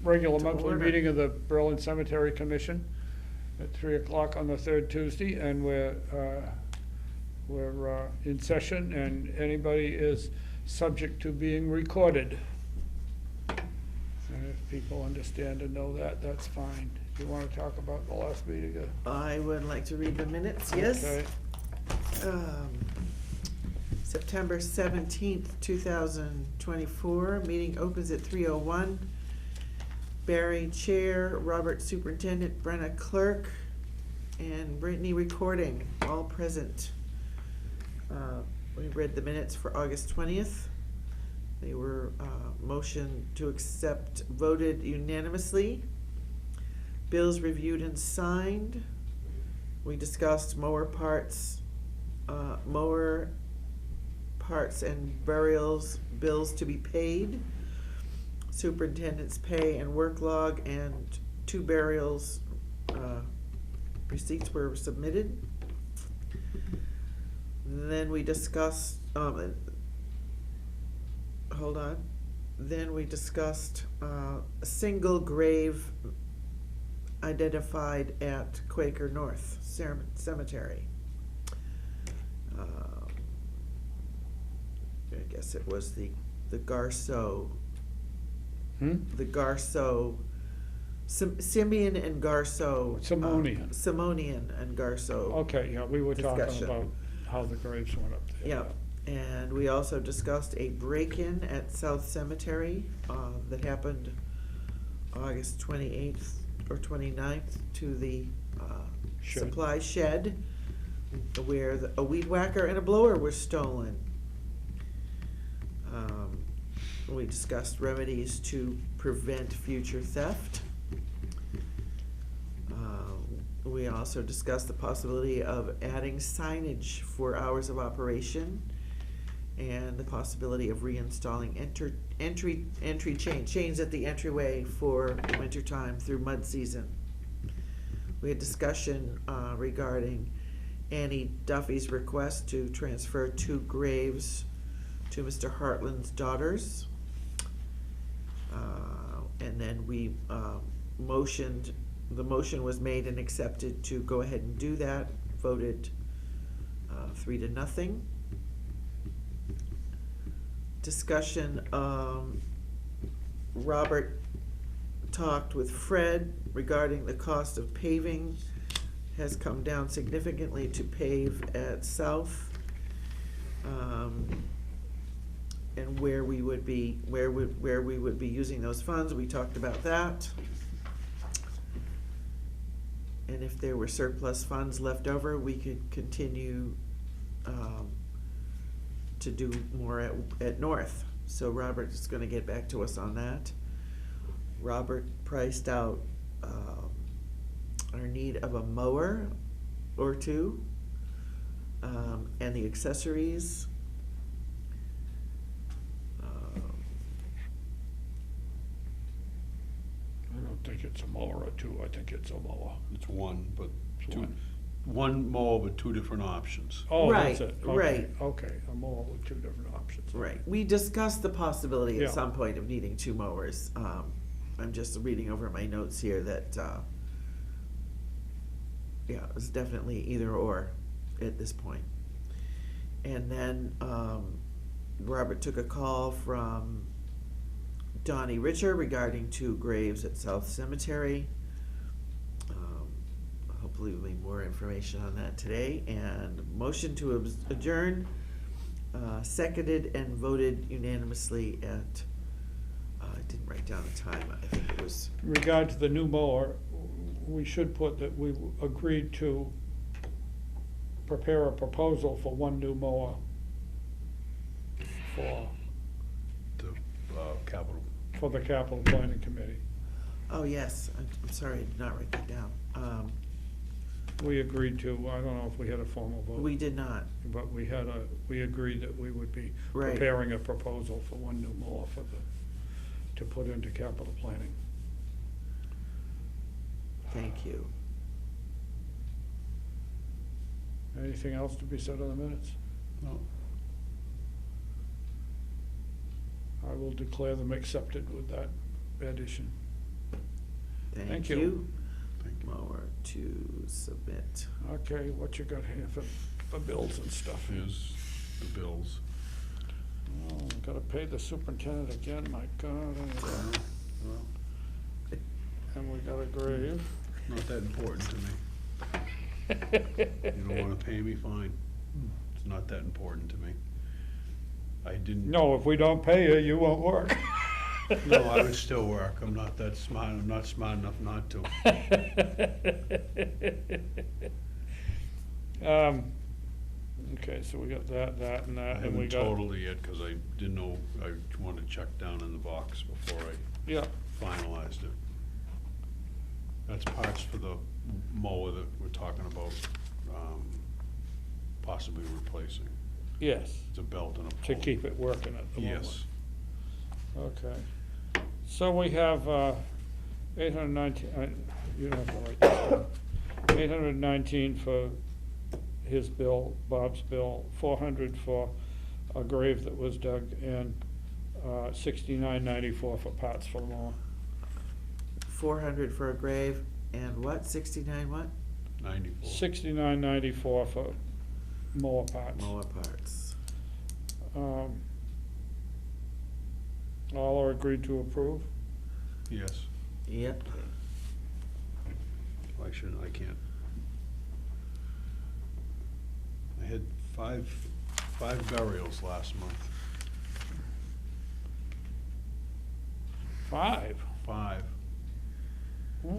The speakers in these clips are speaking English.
regular To monthly order. meeting of the Berlin Cemetery Commission at 3 o'clock on the third Tuesday, and we're in session, and anybody is subject to being recorded. And if people understand and know that, that's fine. Do you want to talk about the last meeting? I would like to read the minutes, yes. Okay. September 17th, 2024, meeting opens at 3:01. Barry Chair, Robert Superintendent, Brenna Clerk, and Brittany recording, all present. We read the minutes for August 20th. They were motion to accept, voted unanimously. Bills reviewed and signed. We discussed mower parts and burials bills to be paid, superintendent's pay and work log, and 2 burials receipts were submitted. Then we discussed, Then we discussed a single grave identified at Quaker North Cemetery. I guess it was the Garceau, the Garceau, Simeon and Garceau. Simonian. Simonian and Garceau. Okay, yeah, we were talking Discussion. about how the graves went up there. Yeah, and we also discussed a break-in at South Cemetery that happened August 28th or 29th to the Shed. supply shed, where a weed whacker and a blower were stolen. We discussed remedies to prevent future theft. We also discussed the possibility of adding signage for hours of operation and the possibility of reinstalling entry chains at the entryway for wintertime through mud season. We had discussion regarding Annie Duffy's request to transfer 2 graves to Mr. Hartland's daughters. And then we motioned, the motion was made and accepted to go ahead and do that, voted 3-0. Discussion, Robert talked with Fred regarding the cost of paving. Has come down significantly to pave at South. And where we would be using those funds, we talked about that. And if there were surplus funds left over, we could continue to do more at North. So Robert is gonna get back to us on that. Robert priced out our need of a mower or 2, and the accessories. I don't think it's a mower or 2, I think it's a mower. It's one, but It's two, one. one mower with 2 different options. Oh, Right, that's it. Okay, right. Okay, a mower with 2 different options. Right, we discussed the possibility Yeah. at some point of needing 2 mowers. I'm just reading over my notes here that, yeah, it's definitely either or at this point. And then, Robert took a call from Donnie Richer regarding 2 graves at South Cemetery. Hopefully we'll need more information on that today. And motion to adjourn, seconded and voted unanimously at, I didn't write down the time, I think it was, In regard to the new mower, we should put that we agreed to prepare a proposal for 1 new mower for the capital planning committee. oh yes, I'm sorry, I did not write that down. We agreed to, I don't know if we had a formal vote. We did not, But we agreed that we would be Right. preparing a proposal for 1 new mower to put into capital planning. thank you. Anything else to be said on the minutes? No. I will declare them accepted with that addition. Thank Thank you. you. Thank you. Mower to submit. Okay, what you got here for bills and stuff? Here's the bills. Oh, gotta pay the superintendent again, my God. Well, And we got a grave. not that important to me. You don't wanna pay me, fine. It's not that important to me. I didn't. No, if we don't pay you, you won't work. No, I would still work. I'm not that smart. I'm not smart enough not to. Okay, so we got that, and I that, and we haven't got, totaled it yet, cause I didn't know, I wanted to check down in the box before I yeah, finalized it. That's parts for the mower that we're talking about, possibly replacing. yes, It's a belt and a to pulley. keep it working at the moment. Yes. Okay. So we have, 819, you don't have to write this down. 819 for his bill, Bob's bill, 400 for a grave that was dug, and, 69.94 for parts for the mower. 400 for a grave, and what, 69 what? 94. 69.94 for mower parts. Mower parts. All are agreed to approve? Yes. Yep. I shouldn't, I can't. I had five burials last month. 5? 5. Oh.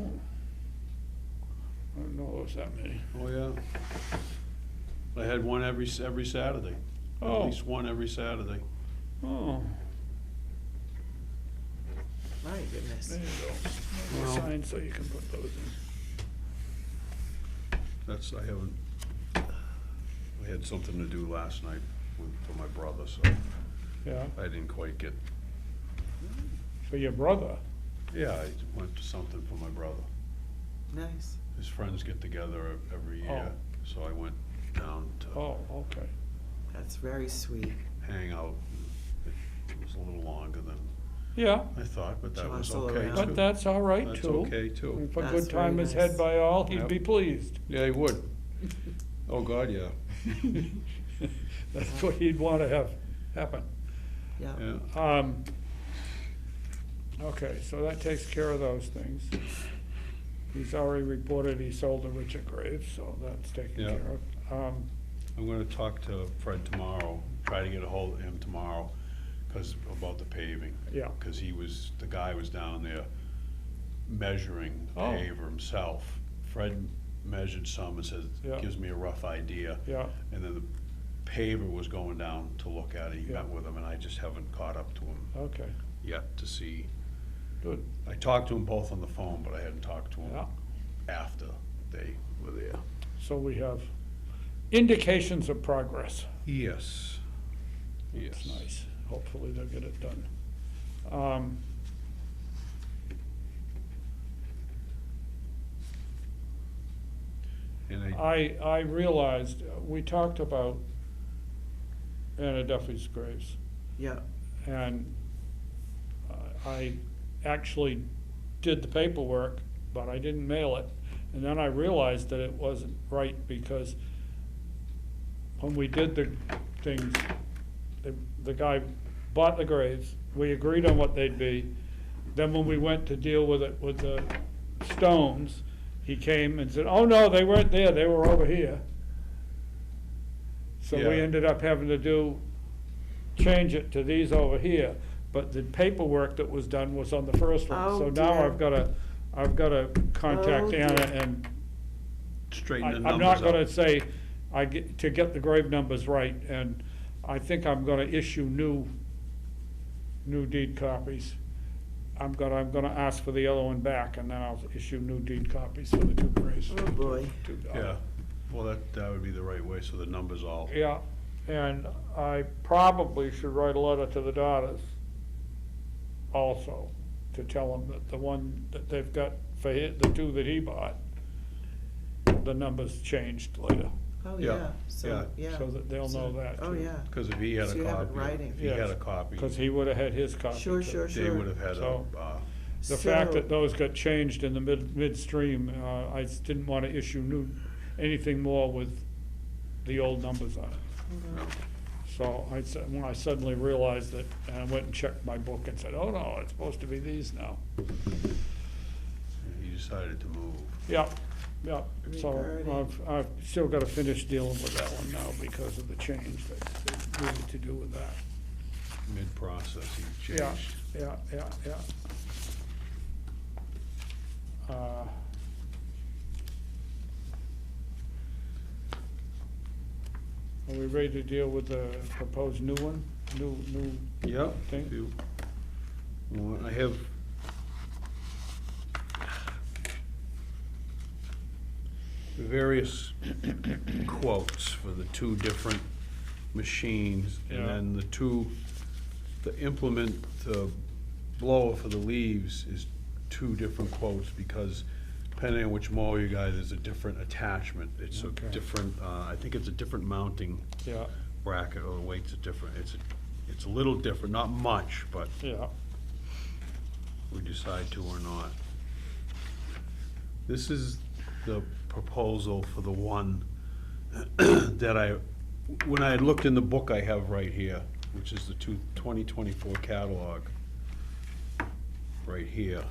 I didn't know there was that many. Oh, yeah. I had one every Saturday. Oh. At least one every Saturday. Oh, My goodness. there you go. Well- Sign so you can put those in. That's, I had something to do last night for my brother, so Yeah, I didn't quite get, for your brother. yeah, I went to something for my brother. Nice. His friends get together every year, so I went down to Oh, okay. That's very sweet. hang out. It was a little longer than Yeah, I thought, but that was Jostle okay around. too. but that's all right That's too. okay too. If a That's good time very is had nice. by all, he'd Yep. be pleased. Yeah, he would. Oh, God, yeah. That's what he'd want to have happen. Yeah. Yeah. Okay, so that takes care of those things. He's already reported he sold the Richard Graves, so that's taken Yeah. care of. I'm gonna talk to Fred tomorrow, try to get a hold of him tomorrow, about the paving. Yeah. Cause the guy was down there measuring the Oh. paver himself. Fred measured some and said, Yeah. gives me a rough idea. Yeah, And then the paver was going down to look at it, he Yeah. met with him, and I just haven't caught up to him okay, yet to see. good. I talked to him both on the phone, but I hadn't talked to him Yeah. after they were there. So we have indications of progress. Yes. That's Yes. nice. Hopefully they'll get it done. And I realized, we talked about Anna Duffy's graves, Yeah. and I actually did the paperwork, but I didn't mail it. And then I realized that it wasn't right, because when we did the things, the guy bought the graves, we agreed on what they'd be. Then when we went to deal with it with the stones, he came and said, oh no, they weren't there, they were over here. So we Yeah. ended up having to change it to these over here, but the paperwork that was done was on the first one. Oh, So now dear. I've gotta contact Oh, Anna, dear. and straighten the I'm numbers not up. gonna say, to get the grave numbers right, and I think I'm gonna issue new deed copies. I'm gonna ask for the other one back, and then I'll issue new deed copies for the two graves. Oh, boy. Yeah, well, that would be the right way, so the numbers all, Yeah, and I probably should write a letter to the daughters also, to tell them that the one that they've got for the two that he bought, the numbers changed later, Oh, Yeah, yeah. So, yeah. so that they'll know that Oh, too. yeah. because if he had So a you have it copy, writing. if he had Yes, a copy, Cause he would've had his copy. Sure, too. sure, they sure. would have had So- The fact So- that those got changed in the midstream, I didn't wanna issue anything more with the old numbers on it. Hold on. So I said, when I suddenly realized it, and I went and checked my book and said, oh no, it's supposed to be these now. You decided to move. Yeah, yeah, so Regarding- I've still gotta finish dealing with that one now because of the change that they needed to do with that. Mid-process, you Yeah, changed. yeah. Are we ready to deal with the proposed new one, new Yep. thing? if you want, I have various quotes for the two different machines, and Yeah. then the implement, the blower for the leaves is two different quotes, because depending on which mower you got, there's a different attachment. It's a Okay. different, I think it's a different mounting Yeah, bracket, or the weights are different. It's a little different, not much, but yeah, we decide to or not. This is the proposal for the one that when I had looked in the book I have right here, which is the 2024 catalog, right here.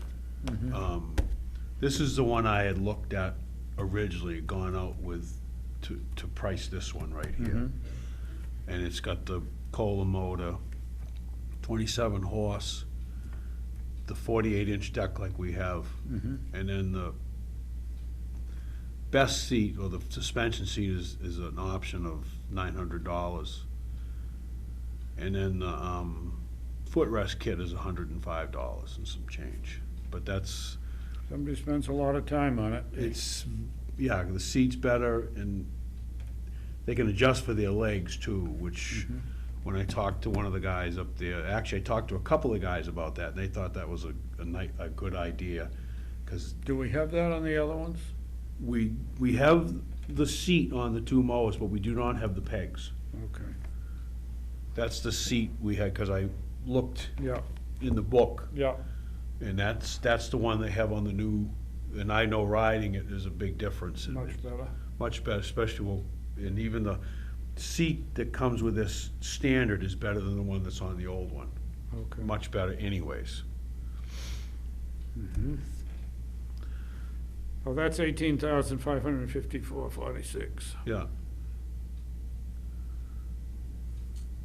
This is the one I had looked at originally, gone out with, to price this one right here. And it's got the Kohler motor, 27 horse, the 48-inch deck like we have, and then the best seat, or the suspension seat, is an option of $900. And then the footrest kit is $105 and some change. But that's, somebody spends a lot of time on it. yeah, the seat's better, and they can adjust for their legs too, which, when I talked to one of the guys up there, actually I talked to a couple of guys about that, and they thought that was a good idea, because Do we have that on the other ones? we have the seat on the two mowers, but we do not have the pegs. Okay, That's the seat we had, because I looked yeah, in the book, yeah, and that's the one they have on the new, and I know riding it is a big difference. much better. Much better, especially, and even the seat that comes with this standard is better than the one that's on the old one. Okay. Much better anyways. Oh, that's 18,554.46. Yeah.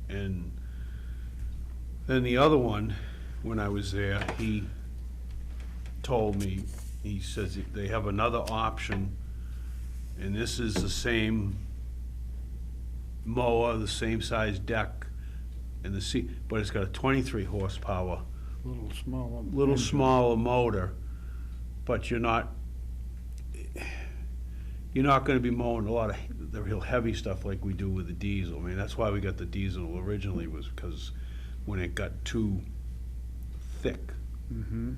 And then the other one, when I was there, he told me, he says that they have another option, and this is the same mower, the same size deck, and the seat, but it's got a 23 horsepower, Little smaller. little engine. smaller motor, but you're not gonna be mowing a lot of the real heavy stuff like we do with the diesel. I mean, that's why we got the diesel originally, was because when it got too thick. Mhm.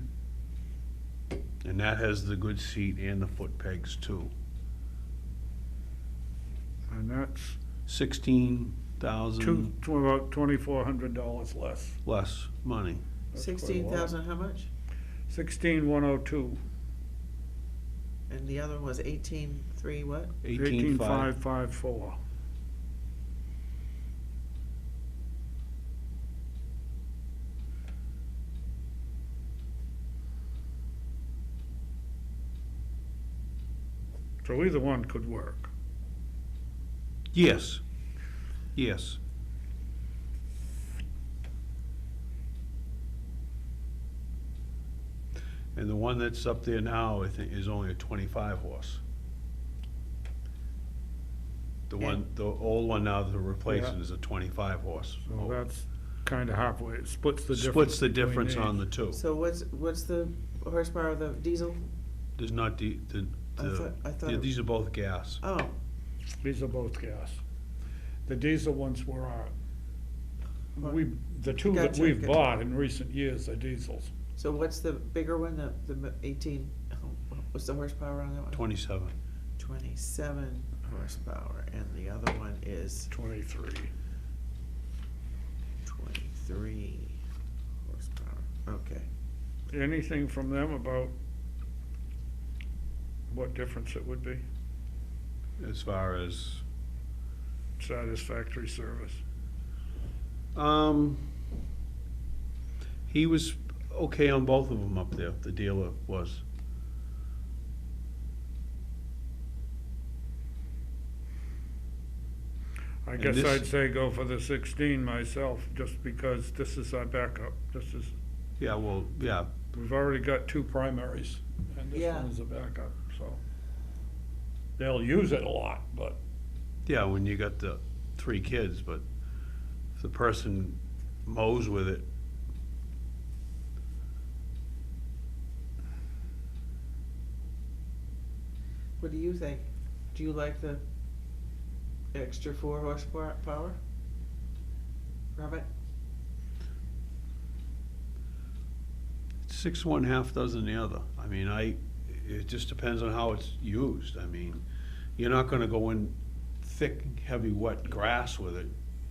And that has the good seat and the foot pegs too. And that's 16,000 about $2,400 less. less money. That's quite a lot. 16,000, how much? 16,102. And the other one was 18,300 what? 18,500. 18,554. So either one could work. Yes, yes. And the one that's up there now, I think, is only a 25 horse. The old one now that they're replacing Yeah. is a 25 horse. So that's kind of halfway. It splits the difference. Splits the between difference on the these. two. So what's the horsepower of the diesel? There's not I thought yeah, it- these are both gas. Oh, These are both gas. The diesel ones were our, the two that Gotcha, we've gotcha. bought in recent years are diesels. so what's the bigger one, the 18, what's the horsepower on that one? 27. 27 horsepower, and the other one is 23. 23 horsepower, okay. anything from them about what difference it would be, As far as, satisfactory service? he was okay on both of them up there, the dealer was. I And guess this- I'd say go for the 16 myself, just because this is our backup. This is, Yeah, well, yeah, we've already got two primaries, and this Yeah. one is a backup, so. They'll use it a lot, but, yeah, when you got the 3 kids, but if the person mows with it, What do you think? Do you like the extra 4 horsepower? Robert? 6 one, half dozen the other. I mean, it just depends on how it's used. I mean, you're not gonna go in thick, heavy, wet grass with it.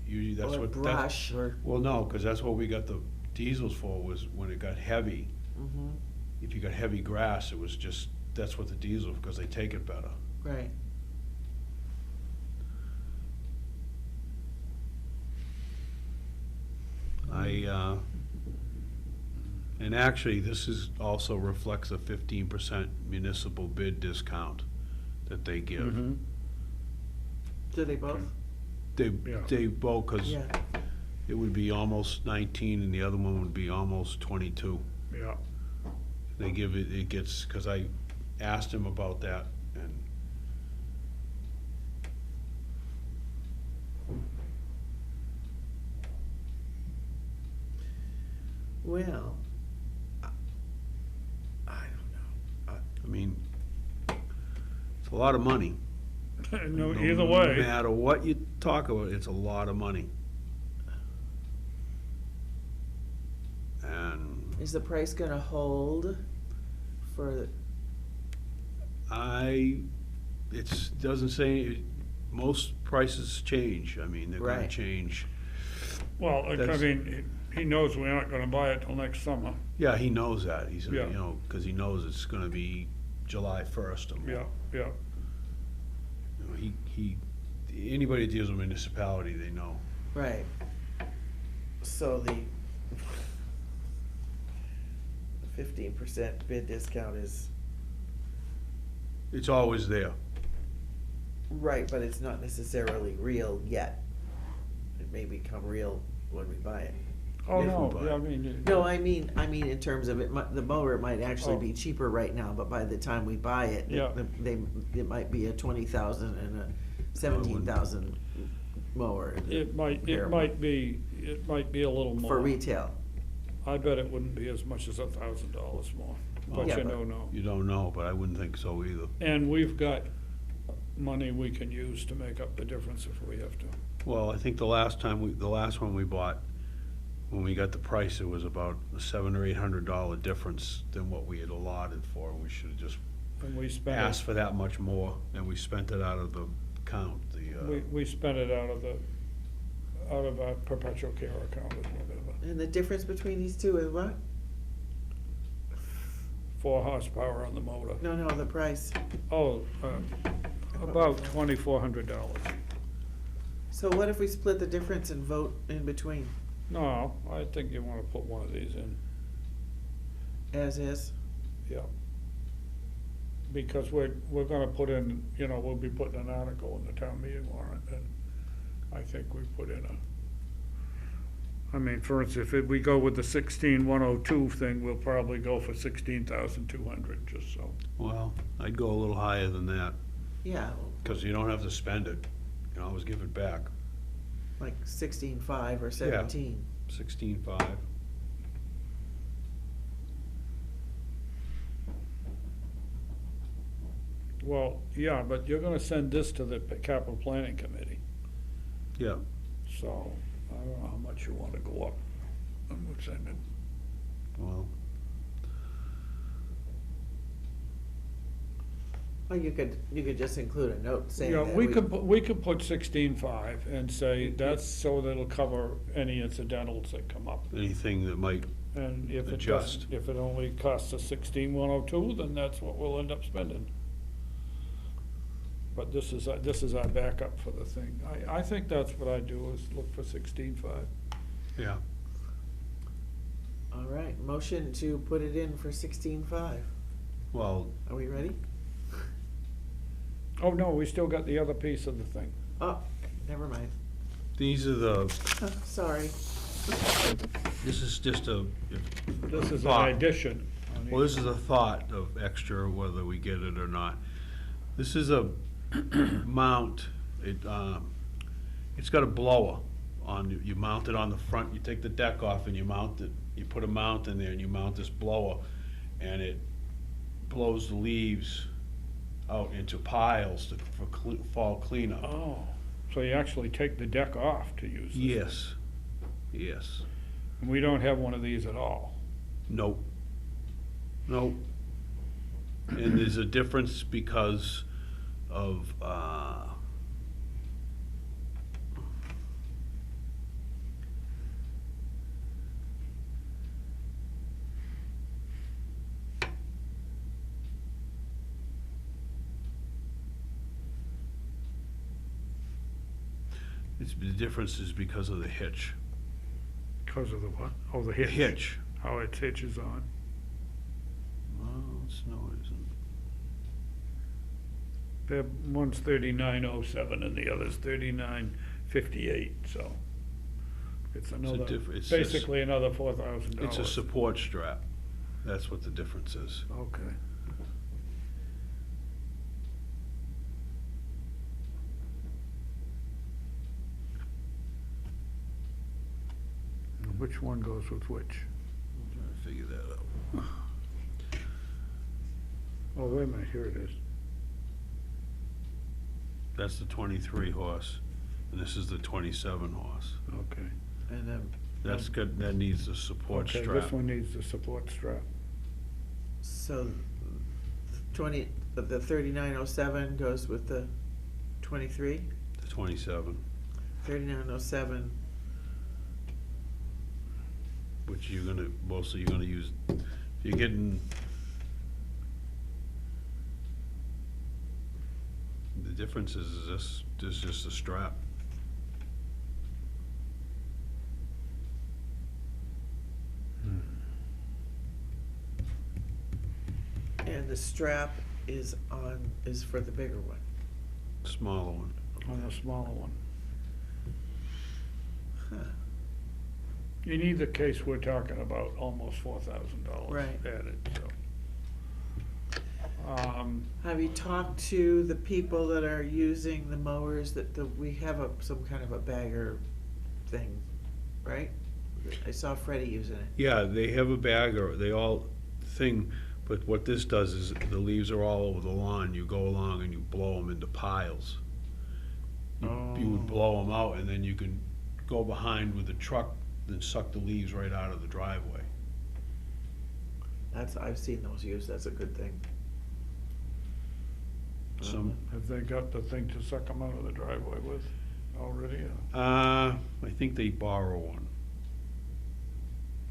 Usually that's Or what. brush, or, Well, no, because that's what we got the diesels for, was when it got heavy. mhm, If you got heavy grass, it was just, that's what the diesel, because they take it better. right. And actually, this is, also reflects a 15% municipal bid discount that they give. mhm, Do they both? Yeah. They both, because Yeah, it would be almost 19 and the other one would be almost 22. yeah. They give it, it gets, because I asked him about that, and well, I don't know. I mean, it's a lot of money. No, either No way, matter what you talk about, it's a lot of money. And Is the price gonna hold for, it's, doesn't say, most prices change. I mean, they're gonna Right. change. well, I That's- mean, he knows we're not gonna buy it till next summer. Yeah, he knows that. He's, you Yeah. know, because he knows it's gonna be July 1st or more. Yeah, yeah. You know, anybody that deals with municipality, they know. right. So the 15% bid discount is, It's always there. right, but it's not necessarily real yet. It may become real when we buy it. Oh, If we no, buy yeah, I it. mean. No, I mean in terms of the mower might actually Oh. be cheaper right now, but by the time we buy it, Yeah. it might be a 20,000 and a 17,000 mower It might comparable. be a little more. For retail. I bet it wouldn't be as much as $1,000 more, but Yeah, you but- don't know. You don't know, but I wouldn't think so either. And we've got money we can use to make up the difference if we have to. Well, I think the last one we bought, when we got the price, it was about a $700 or $800 difference than what we had allotted for. We should have just And we spent asked it, for that much more, and we spent it out of the account, we spent it out of our perpetual care account, or whatever. And the difference between these two is what? 4 horsepower on the motor. No, the price. Oh, about $2,400. So what if we split the difference and vote in between, No, I think you wanna put one of these in, as is? yeah. Because we're gonna put in, we'll be putting an article in the town meeting warrant, and I think we put in for instance, if we go with the 16,102 thing, we'll probably go for 16,200, just so. well, I'd go a little higher than that, Yeah, because you don't have to spend it. You can always give it back. like 16.5 or 17. 16.5. Well, yeah, but you're gonna send this to the capital planning committee, Yeah, so I don't know how much you wanna go up. I'm gonna send it. well, Or you could just include a note saying Yeah, that we could put 16.5 and say that's so that it'll cover any incidentals that come up. anything that might And if it Adjust. doesn't, if it only costs us 16,102, then that's what we'll end up spending. But this is our backup for the thing. I think that's what I do, is look for 16,500. Yeah. All right, motion to put it in for 16.5. Well, Are we ready? Oh, no, we still got the other piece of the thing. Oh, never mind. these are the, Sorry. this is just a, This is an Thought. addition. on well, each- this is a thought of extra, whether we get it or not. This is a mount, it's got a blower on, you mount it on the front, you take the deck off and you mount it, you put a mount in there and you mount this blower, and it blows the leaves out into piles for fall cleanup. Oh, so you actually take the deck off to use this? Yes, yes. And we don't have one of these at all? Nope. Nope. And there's a difference because of, the difference is because of the hitch. Because of the what? Oh, the The hitch. hitch. How it hitches on. Well, no, it isn't. One's 3907 and the other's 3958, so it's another, it's basically another $4,000. It's a support strap. That's what the difference is. Okay. Which one goes with which? I'm trying to figure that out. Oh, wait a minute, here it is. That's the 23 horse, and this is the 27 horse. Okay. And That's good, that needs the support Okay, strap. this one needs the support strap. so the 3907 goes with the 23. The 27, 3907. which you're gonna, mostly you're gonna use, you're getting, the difference is this is just a strap. And the strap is for the bigger one. Smaller one. On the smaller one. Huh. In either case, we're talking about almost $4,000 Right. added, so. Have you talked to the people that are using the mowers we have some kind of a bagger thing, right? I saw Freddie using it. Yeah, they have a bag, or they all thing, but what this does is the leaves are all over the lawn. You go along and you blow them into piles. You would blow them out, and then you can go behind with the truck and suck the leaves right out of the driveway. I've seen those used, that's a good thing. Some, Have they got the thing to suck them out of the driveway with already? I think they borrow one.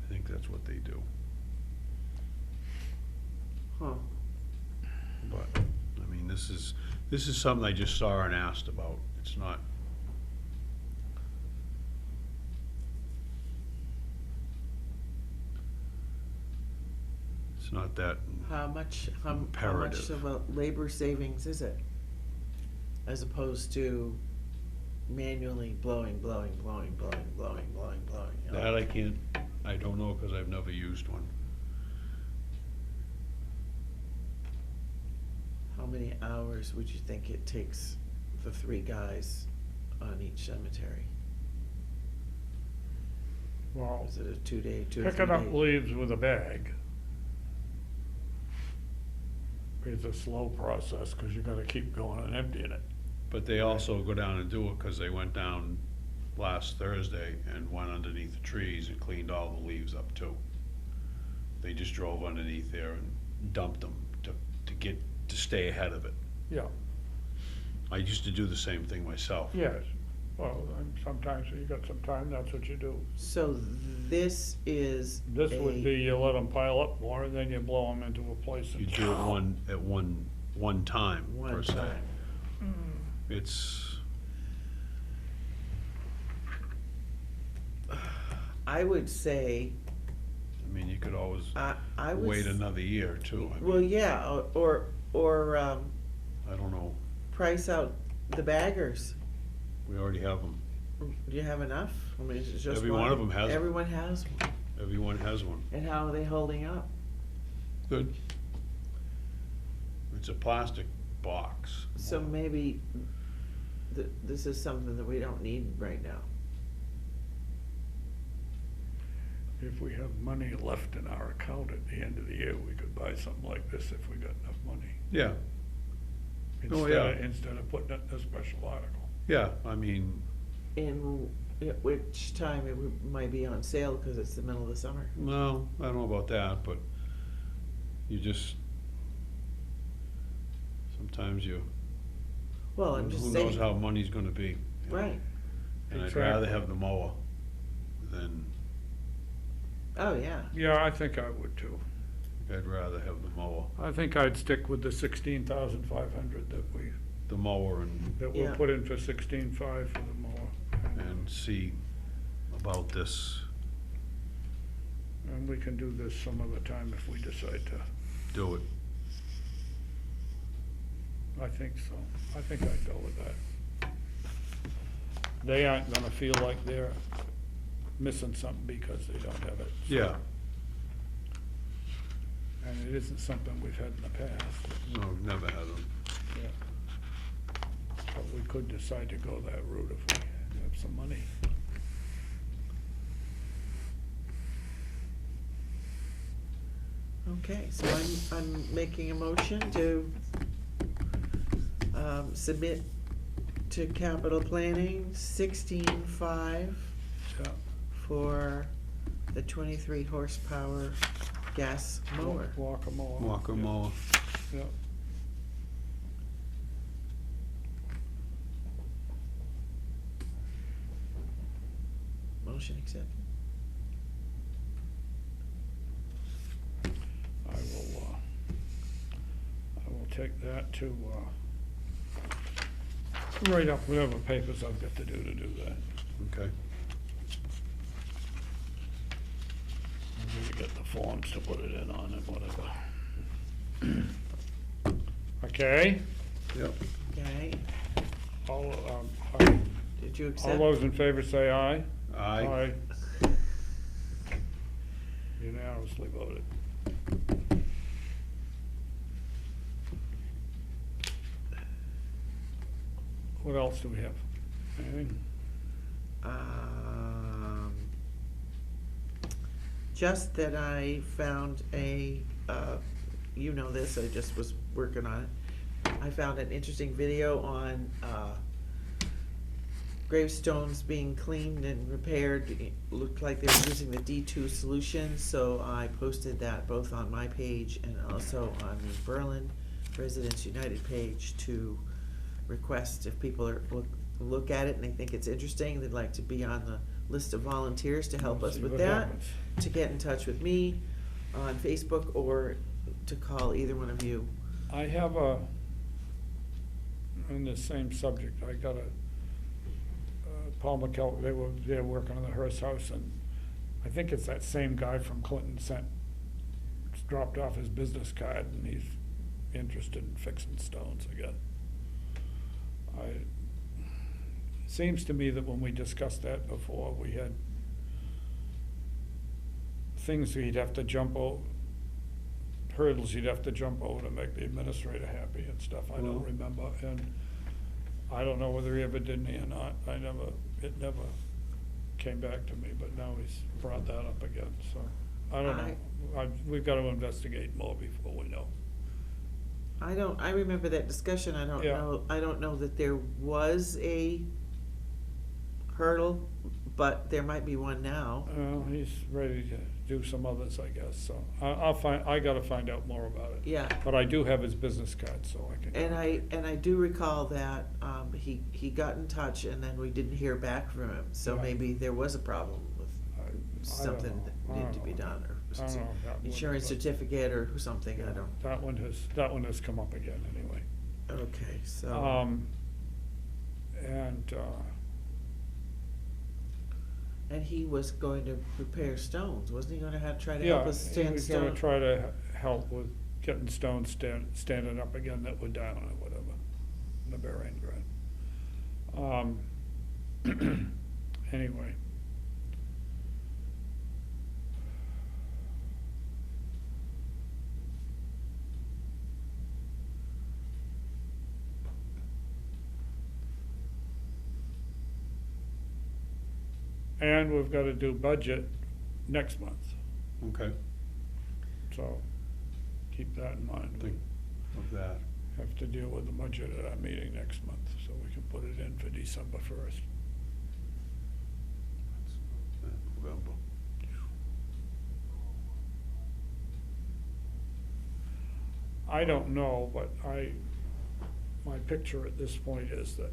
I think that's what they do. Huh. But, I mean, this is something I just saw and asked about. It's not. It's not that, How much Imperative. of a labor savings is it? As opposed to manually blowing, you know? that I don't know, because I've never used one. How many hours would you think it takes the 3 guys on each cemetery? Well, Is it a 2-day, 2 or 3 picking up day? leaves with a bag is a slow process, because you gotta keep going and emptying it. But they also go down and do it, because they went down last Thursday and went underneath the trees and cleaned all the leaves up too. They just drove underneath there and dumped them to stay ahead of it. Yeah, I used to do the same thing myself. yes. Well, and sometimes when you got some time, that's what you do. So this is This would a- be, you let them pile up more, and then you blow them into a place. You and- do it at one time, per one se. time. It's, I would say, I mean, you could always I would. wait another year too. I Well, mean, yeah, or I don't know, price out the baggers. we already have them. Do you have enough? I mean, is it just Every one of them has one. Everyone has one. Everyone has one. And how are they holding up? Good. It's a plastic box. So maybe this is something that we don't need right now. If we have money left in our account at the end of the year, we could buy something like this if we got enough money. Yeah, Oh, yeah. Instead of putting it in a special article. yeah, I mean, In at which time might be on sale because it's the middle of the summer. no, I don't know about that, but you just, sometimes you, Well, I'm just who saying. knows how money's gonna be. you know? Right. And I'd Exactly. rather have the mower than, Oh, yeah. Yeah, I think I would too. I'd rather have the mower, I think I'd stick with the 16,500 the mower and that we'll Yeah. put in for 16,500 for the mower. and see about this, And we can do this some other time if we decide to. do it. I think so. I think I'd go with that. They aren't gonna feel like they're missing something because they don't have it. so- Yeah, And it isn't something we've had in the past. no, I've never had them. Yeah. But we could decide to go that route if we have some money. Okay, so I'm making a motion to submit to capital planning 16.5 Yeah. for the 23 horsepower gas mower. Walker mower. Walker Yeah. mower, Yeah. Motion accepted. I will take that to, write up whatever papers I've got to do that. okay. Maybe get the forms to put it in on and whatever. Okay, Yep. Okay, all, did you all accept? those in favor say aye. Aye. Unanimously voted. What else do we have? Anything? Just that I found you know this, I just was working on it. I found an interesting video on, gravestones being cleaned and repaired. It looked like they were using the D2 solution, so I posted that both on my page and also on the Berlin Residents United page to request if people look at it and they think it's interesting, they'd like to be on the list of volunteers to help us See with what that, happens. to get in touch with me on Facebook or to call either one of you. I have on the same subject, I got Paul McKell, they're working on the Hearst house, and I think it's that same guy from Clinton dropped off his business card, and he's interested in fixing stones again. Seems to me that when we discussed that before, we had things he'd have to jump over, hurdles he'd have to jump over to make the administrator happy and stuff, I don't Well- remember, and I don't know whether he ever did me or not, it never came back to me, but now he's brought that up again, so, I don't know. We've gotta investigate more before we know. I remember that discussion, I Yeah. don't know that there was a hurdle, but there might be one now. He's ready to do some others, I guess, so I gotta find out more about it. Yeah, But I do have his business card, so I can. and I do recall that, he got in touch and then we didn't hear back from him, so Yeah. maybe there was a problem with I don't something know. that I needed don't to be know. done, or I don't know that one, insurance but- certificate or something, I don't, That one has come up again anyway. okay, so, And, and he was going to prepare stones, wasn't he gonna try to yeah, help us he stand was gonna stone? try to help with getting stones standing up again that were down or whatever, in the Berrien Grant. Anyway. And we've gotta do budget next month, Okay, so keep that in mind. think of that. We have to deal with the budget at our meeting next month, so we can put it in for December 1st. November. I don't know, but my picture at this point is that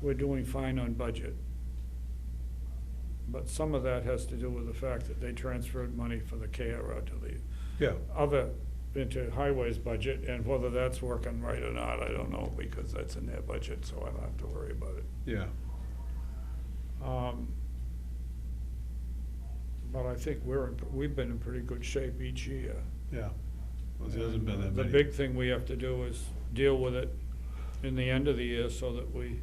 we're doing fine on budget. But some of that has to do with the fact that they transferred money for the KRO to the Yeah, other, into highways budget, and whether that's working right or not, I don't know, because that's in their budget, so I don't have to worry about it. yeah, But I think we've been in pretty good shape each year. yeah. Well, there hasn't been that The many. big thing we have to do is deal with it in the end of the year so that we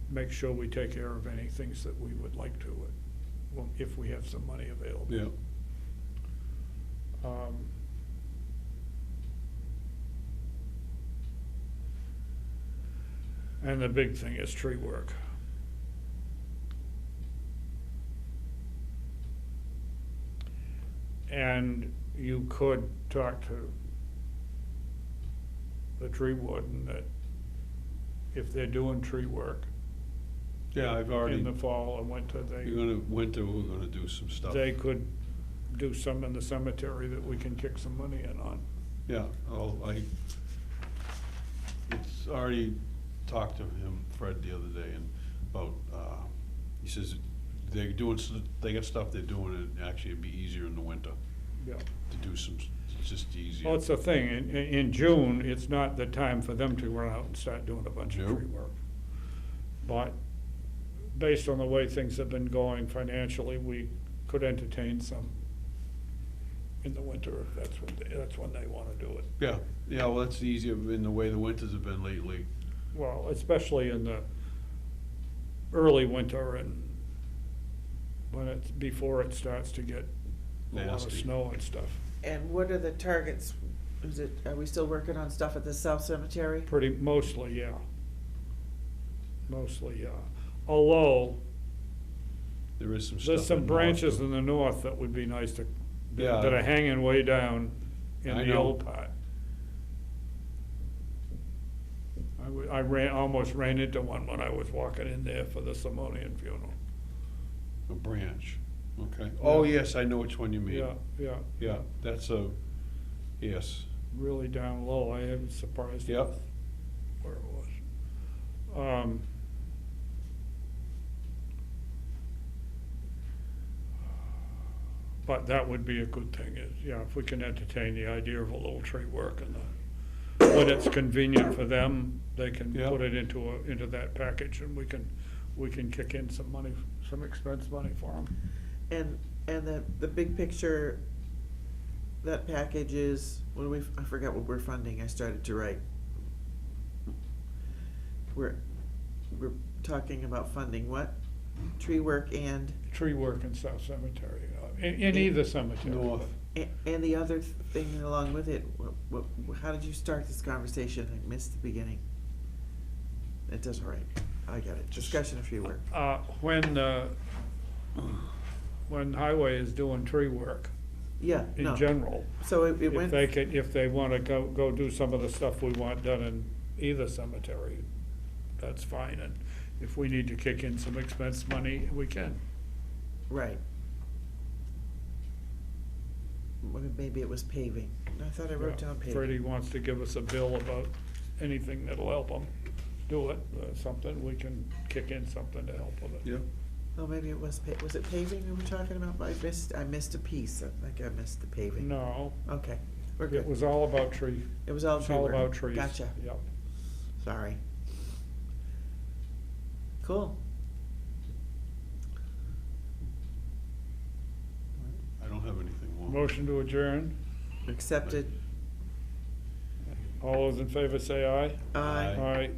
make sure we take care of any things that we would like to, if we have some money available. Yeah, And the big thing is tree work. And you could talk to the tree warden that if they're doing tree work yeah, I've already, in the fall and winter, winter, we're gonna do some stuff. they could do some in the cemetery that we can kick some money in on. Yeah, it's already talked to him, Fred, the other day, and about, he says they're doing, they got stuff they're doing, and actually it'd be easier in the winter Yeah. to do some, it's just easier. Well, it's the thing, in June, it's not the time for them to run out and start doing a bunch of Nope. tree work. But based on the way things have been going financially, we could entertain some in the winter, if that's when they wanna do it. Yeah, yeah, well, that's easier in the way the winters have been lately. Well, especially in the early winter and before it starts to get a lot of Nasty. snow and stuff. And what are the targets? Are we still working on stuff at the South Cemetery? Mostly, yeah. Mostly, yeah. Although, There is some stuff. there's some in north, branches too. in the north that would be nice to, Yeah. that are hanging way down in I the know. old part. I almost ran into one when I was walking in there for the Simonian funeral. A branch, okay. Oh, Yeah. yes, I know which one you mean. Yeah, yeah. Yeah, that's yes, Really down low. I am surprised Yep. with where it was. But that would be a good thing, is, yeah, if we can entertain the idea of a little tree work and when it's convenient for them, they can Yeah. put it into that package, and we can kick in some money, some expense money for them. And the big picture, that package is, I forgot what we're funding, I started to write. We're talking about funding what? Tree work and Tree work in South Cemetery, in either cemetery. north. and the other thing along with it, how did you start this conversation? I missed the beginning. It does, all right, I got it, discussion of tree work. When highway is doing tree work Yeah, in no, general, so it if went, they wanna go do some of the stuff we want done in either cemetery, that's fine, and if we need to kick in some expense money, we can. Right. Well, maybe it was paving. I thought I wrote Yeah, down paving. Freddie wants to give us a bill about anything that'll help him do it, something, we can kick in something to help with it. Yeah. Oh, maybe it was was it paving we were talking about? I missed a piece. I think I missed the paving. No, Okay, we're it good. was all about tree, It was all it's tree all work. about trees. Gotcha. Yep. Sorry. Cool. I don't have anything more. Motion to adjourn. Accepted. All those in favor say aye. Aye. Aye. All right,